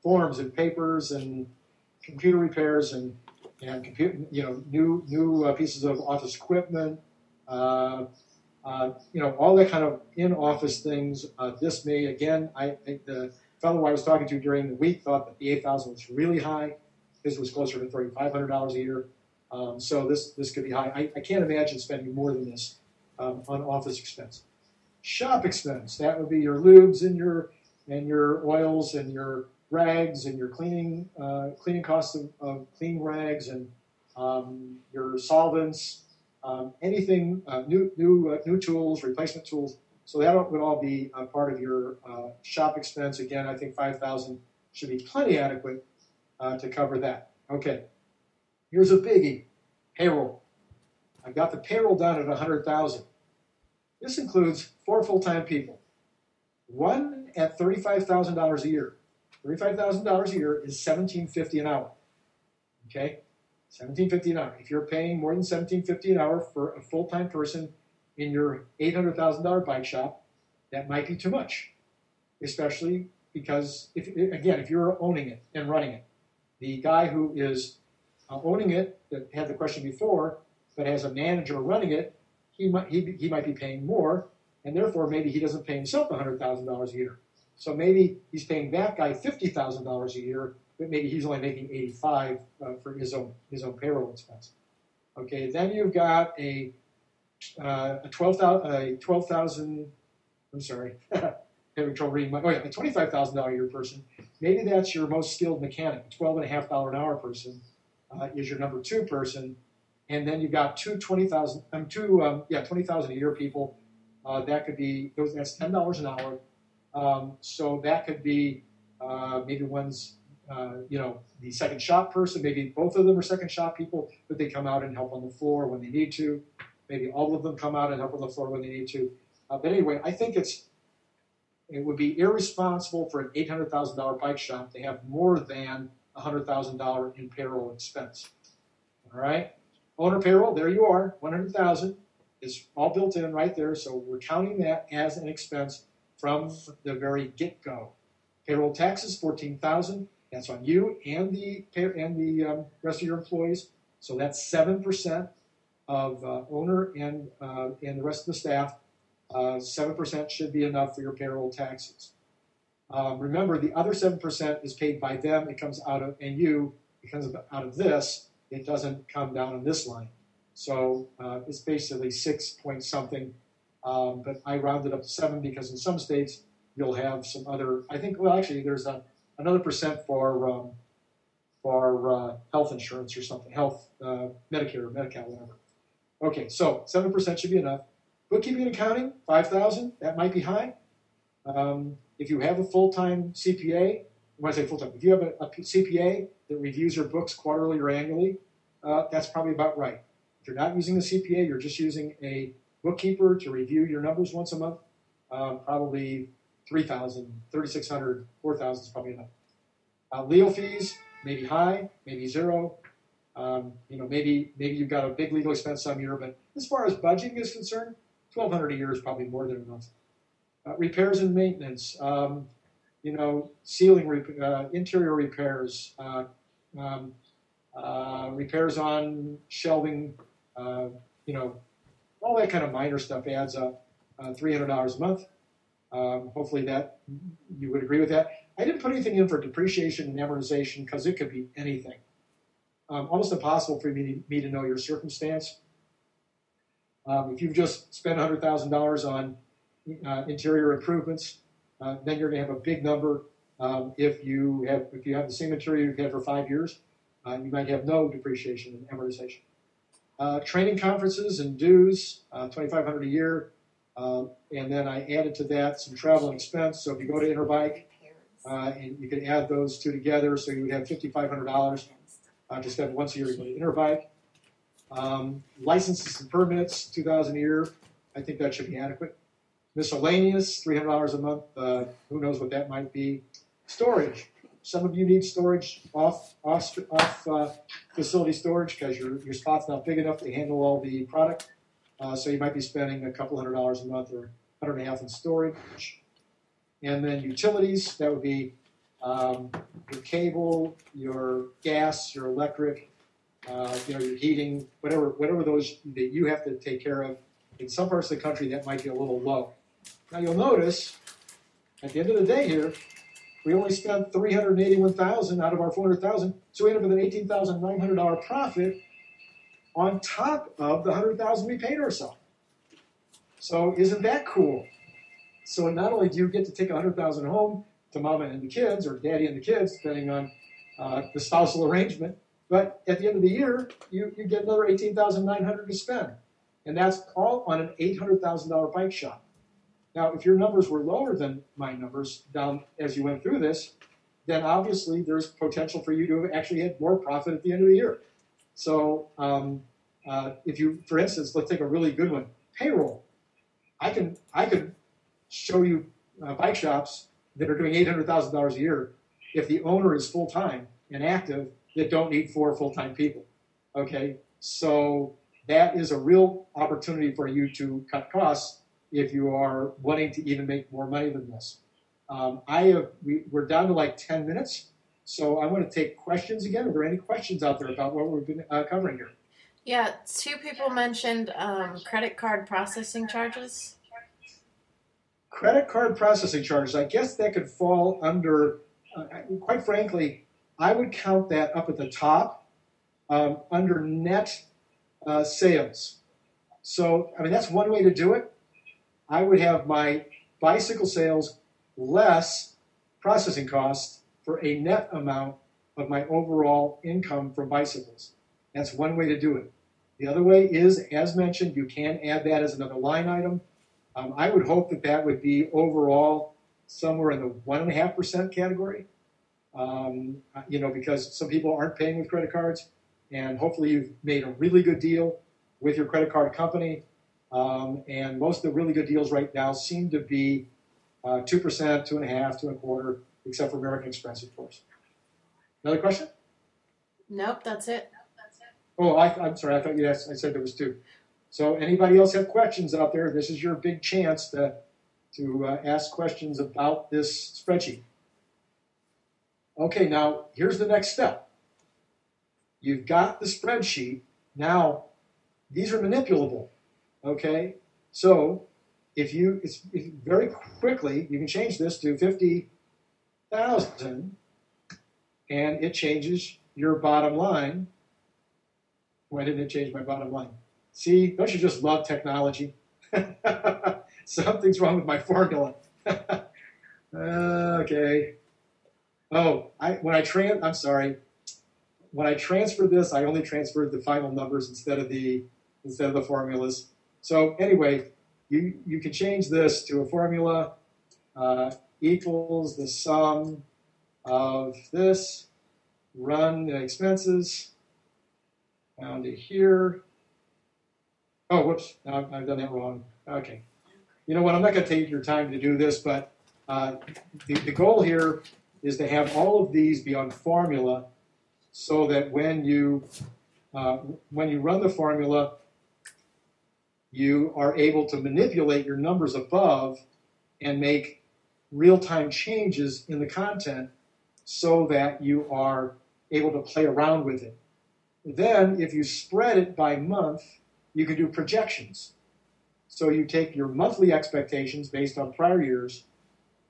forms and papers and computer repairs and new pieces of office equipment. All that kind of in-office things. This may, again, I think the fellow I was talking to during the week thought that the $8,000 was really high. His was closer to $3,500 a year. So this could be high. I can't imagine spending more than this on office expense. Shop expense. That would be your lubes and your oils and your rags and your cleaning costs of cleaning rags and your solvents. Anything new tools, replacement tools. So that would all be part of your shop expense. Again, I think $5,000 should be plenty adequate to cover that. Okay, here's a biggie: payroll. I've got the payroll down at $100,000. This includes 4 full-time people. One at $35,000 a year. $35,000 a year is $17.50 an hour. Okay, $17.50 an hour. If you're paying more than $17.50 an hour for a full-time person in your $800,000 bike shop, that might be too much, especially because, if you're owning it and running it. The guy who is owning it, that had the question before, but has a manager running it, he might be paying more, and therefore maybe he doesn't pay himself $100,000 a year. So maybe he's paying that guy $50,000 a year, but maybe he's only making 85 for his own payroll expense. Okay, then you've got a 12,000. I'm sorry, having trouble reading my. Oh yeah, a $25,000 a year person. Maybe that's your most skilled mechanic. $12.50 an hour person is your number 2 person, and then you've got two 20,000 a year people. That could be those. That's $10 an hour. So that could be maybe one's the second shop person. Maybe both of them are second shop people, but they come out and help on the floor when they need to. Maybe all of them come out and help on the floor when they need to. But anyway, I think it would be irresponsible for an $800,000 bike shop to have more than $100,000 in payroll expense. All right, owner payroll. There you are, $100,000 is all built in right there. So we're counting that as an expense from the very get-go. Payroll taxes, $14,000. That's on you and the rest of your employees. So that's 7% of owner and the rest of the staff. 7% should be enough for your payroll taxes. Remember, the other 7% is paid by them. It comes out of, and you, it comes out of this. It doesn't come down on this line. So it's basically 6 point something. But I rounded up to 7 because in some states you'll have some other. I think actually there's another percent for health insurance or something, health Medicare or Medi-Cal, whatever. Okay, so 7% should be enough. Bookkeeping and accounting, $5,000. That might be high. If you have a full-time CPA, when I say full-time, if you have a CPA that reviews your books quarterly or annually, that's probably about right. If you're not using a CPA, you're just using a bookkeeper to review your numbers once a month, probably $3,000, $3,600, $4,000 is probably enough. Legal fees, maybe high, maybe zero. Maybe you've got a big legal expense some year, but as far as budgeting is concerned, $1,200 a year is probably more than enough. Repairs and maintenance, ceiling, interior repairs, repairs on shelving, all that kind of minor stuff adds up. $300 a month. Hopefully that you would agree with that. I didn't put anything in for depreciation and amortization because it could be anything. Almost impossible for me to know your circumstance. If you've just spent $100,000 on interior improvements, then you're going to have a big number. If you have the same material you've had for 5 years, you might have no depreciation and amortization. Training conferences and dues, $2,500 a year, and then I added to that some travel and expense. So if you go to Interbike, and you could add those two together, so you would have $5,500 to spend once a year to go to Interbike. Licenses and permits, $2,000 a year. I think that should be adequate. Miscellaneous, $300 a month. Who knows what that might be. Storage. Some of you need storage off facility storage because your spot's not big enough to handle all the product. So you might be spending a couple $100 a month or $150 in storage. And then utilities, that would be your cable, your gas, your electric, your heating, whatever those that you have to take care of. In some parts of the country, that might be a little low. Now you'll notice, at the end of the day here, we only spent $381,000 out of our $400,000, so we ended up with an $18,900 profit on top of the $100,000 we paid ourselves. So isn't that cool? So not only do you get to take $100,000 home to mama and the kids, or daddy and the kids, depending on the spousal arrangement, but at the end of the year, you get another $18,900 to spend. And that's all on an $800,000 bike shop. Now, if your numbers were lower than my numbers down as you went through this, then obviously there's potential for you to have actually had more profit at the end of the year. So if you, for instance, let's take a really good one, payroll. I could show you bike shops that are doing $800,000 a year if the owner is full-time and active that don't need 4 full-time people. Okay, so that is a real opportunity for you to cut costs if you are wanting to even make more money than this. We're down to like 10 minutes, so I want to take questions again. Are there any questions out there about what we've been covering here? Yeah, 2 people mentioned credit card processing charges. Credit card processing charges, I guess that could fall under, quite frankly, I would count that up at the top under net sales. So, I mean, that's one way to do it. I would have my bicycle sales less processing costs for a net amount of my overall income from bicycles. That's one way to do it. The other way is, as mentioned, you can add that as another line item. I would hope that that would be overall somewhere in the 1.5% category, because some people aren't paying with credit cards, and hopefully you've made a really good deal with your credit card company. And most of the really good deals right now seem to be 2%, 2.5%, 2.25%, except for American Express, of course. Another question? Nope, that's it. Oh, I'm sorry. I thought you asked. I said there was 2. So anybody else have questions out there? This is your big chance to ask questions about this spreadsheet. Okay, now here's the next step. You've got the spreadsheet. Now, these are manipulable. Okay, so if very quickly, you can change this to 50,000, and it changes your bottom line. Why didn't it change my bottom line? See, don't you just love technology? Something's wrong with my formula. Okay. Oh, when I transferred this, I only transferred the final numbers instead of the formulas. So anyway, you can change this to a formula equals the sum of this, run the expenses, down to here. Oh, whoops, no, I've done that wrong. Okay. You know what, I'm not going to take your time to do this, but the goal here is to have all of these be on formula so that when you run the formula, you are able to manipulate your numbers above and make real-time changes in the content so that you are able to play around with it. Then, if you spread it by month, you can do projections. So you take your monthly expectations based on prior years,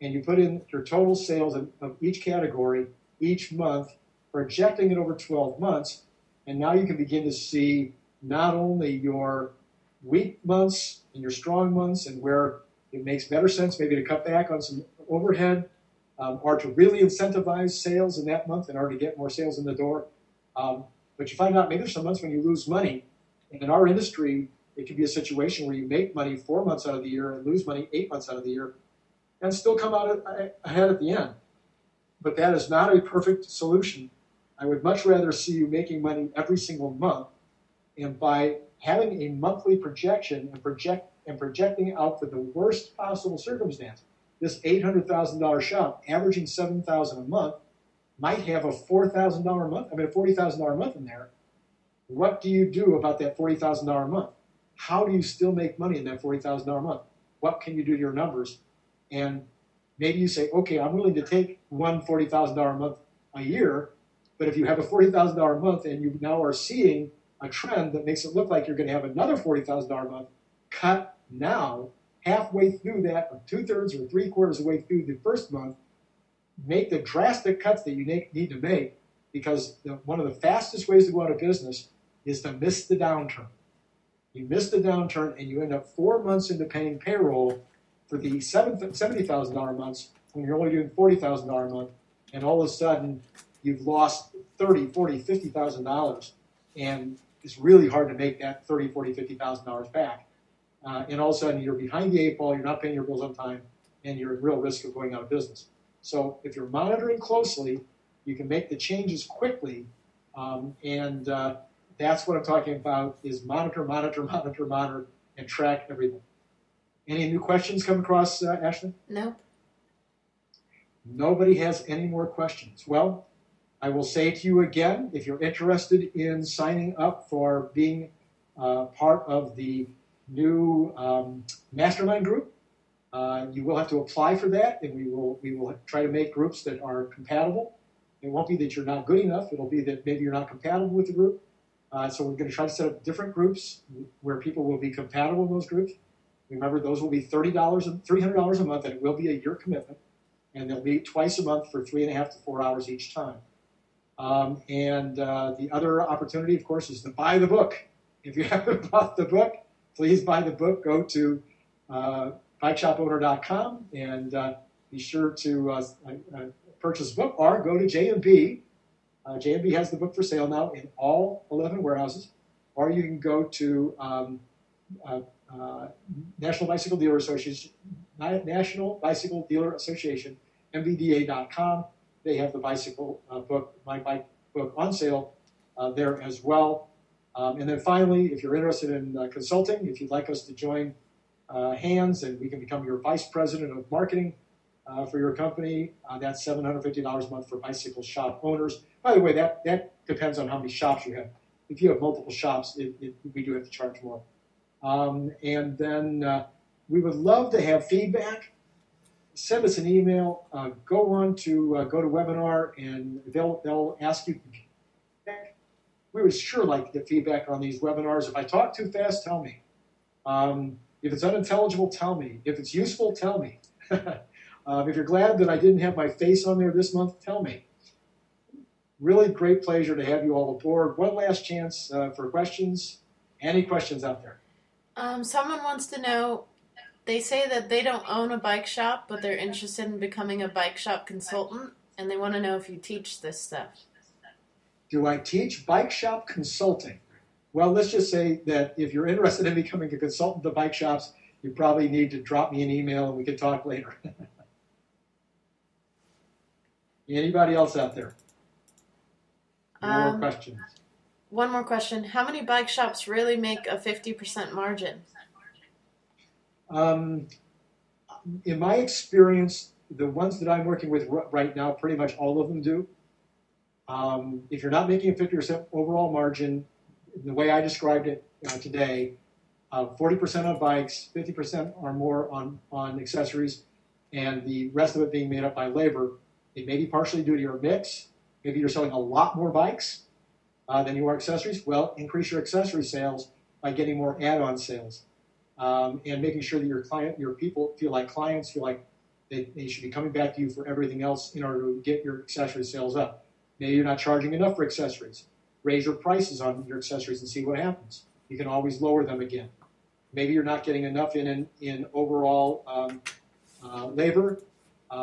and you put in your total sales of each category each month, projecting it over 12 months, and now you can begin to see not only your weak months and your strong months and where it makes better sense maybe to cut back on some overhead or to really incentivize sales in that month in order to get more sales in the door. But you find out maybe there's some months when you lose money. And in our industry, it could be a situation where you make money 4 months out of the year and lose money 8 months out of the year and still come out ahead at the end. But that is not a perfect solution. I would much rather see you making money every single month. And by having a monthly projection and projecting out for the worst possible circumstance, this $800,000 shop averaging $7,000 a month might have a $40,000 a month in there. What do you do about that $40,000 a month? How do you still make money in that $40,000 a month? What can you do to your numbers? And maybe you say, okay, I'm willing to take one $40,000 a month a year, but if you have a $40,000 a month and you now are seeing a trend that makes it look like you're going to have another $40,000 a month, cut now, halfway through that, or 2/3 or 3/4 of the way through the first month, make the drastic cuts that you need to make, because one of the fastest ways to go out of business is to miss the downturn. You miss the downturn and you end up 4 months into paying payroll for the $70,000 months when you're only doing $40,000 a month, and all of a sudden you've lost $30,000, $40,000, $50,000, and it's really hard to make that $30,000, $40,000, $50,000 back. And all of a sudden you're behind the 8 ball, you're not paying your bills on time, and you're at real risk of going out of business. So if you're monitoring closely, you can make the changes quickly, and that's what I'm talking about, is monitor, and track everything. Any new questions come across, Ashley? No. Nobody has any more questions. Well, I will say to you again, if you're interested in signing up for being part of the new mastermind group, you will have to apply for that, and we will try to make groups that are compatible. It won't be that you're not good enough. It'll be that maybe you're not compatible with the group. So we're going to try to set up different groups where people will be compatible in those groups. Remember, those will be $30 and $300 a month, and it will be a year commitment. And they'll meet twice a month for 3.5 to 4 hours each time. The other opportunity, of course, is to buy the book. If you haven't bought the book, please buy the book. Go to bikeshopowner.com and be sure to purchase the book, or go to J&B. J&B has the book for sale now in all 11 warehouses. Or you can go to National Bicycle Dealer Association, NBDA.com. They have the bicycle book, my bike book, on sale there as well. And then finally, if you're interested in consulting, if you'd like us to join hands and we can become your vice president of marketing for your company, that's $750 a month for bicycle shop owners. By the way, that depends on how many shops you have. If you have multiple shops, we do have to charge more. And then we would love to have feedback. Send us an email. Go to webinar, and they'll ask you feedback. We would sure like to get feedback on these webinars. If I talk too fast, tell me. If it's unintelligible, tell me. If it's useful, tell me. If you're glad that I didn't have my face on there this month, tell me. Really great pleasure to have you all aboard. One last chance for questions. Any questions out there? Someone wants to know, they say that they don't own a bike shop, but they're interested in becoming a bike shop consultant, and they want to know if you teach this stuff. Do I teach bike shop consulting? Well, let's just say that if you're interested in becoming a consultant to bike shops, you probably need to drop me an email and we can talk later. Anybody else out there? More questions? One more question. How many bike shops really make a 50% margin? In my experience, the ones that I'm working with right now, pretty much all of them do. If you're not making a 50% overall margin, the way I described it today, 40% on bikes, 50% or more on accessories, and the rest of it being made up by labor. It may be partially due to your mix. Maybe you're selling a lot more bikes than you are accessories. Well, increase your accessory sales by getting more add-on sales and making sure that your people feel like clients, feel like they should be coming back to you for everything else in order to get your accessory sales up. Maybe you're not charging enough for accessories. Raise your prices on your accessories and see what happens. You can always lower them again. Maybe you're not getting enough in overall labor,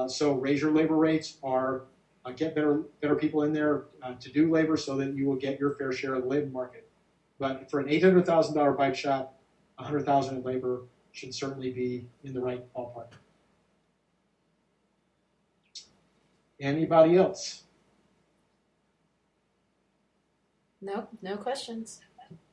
so raise your labor rates or get better people in there to do labor so that you will get your fair share of the labor market. But for an $800,000 bike shop, $100,000 in labor should certainly be in the right ballpark. Anybody else? Nope, no questions.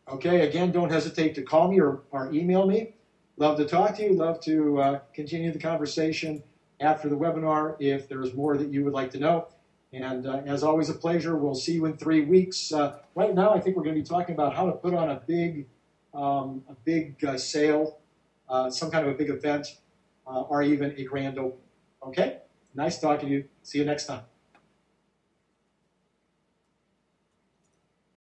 Okay, again, don't hesitate to call me or email me. Love to talk to you. Love to continue the conversation after the webinar if there's more that you would like to know. And as always, a pleasure. We'll see you in 3 weeks. Right now, I think we're going to be talking about how to put on a big sale, some kind of a big event, or even a grand opening. Okay? Nice talking to you. See you next time.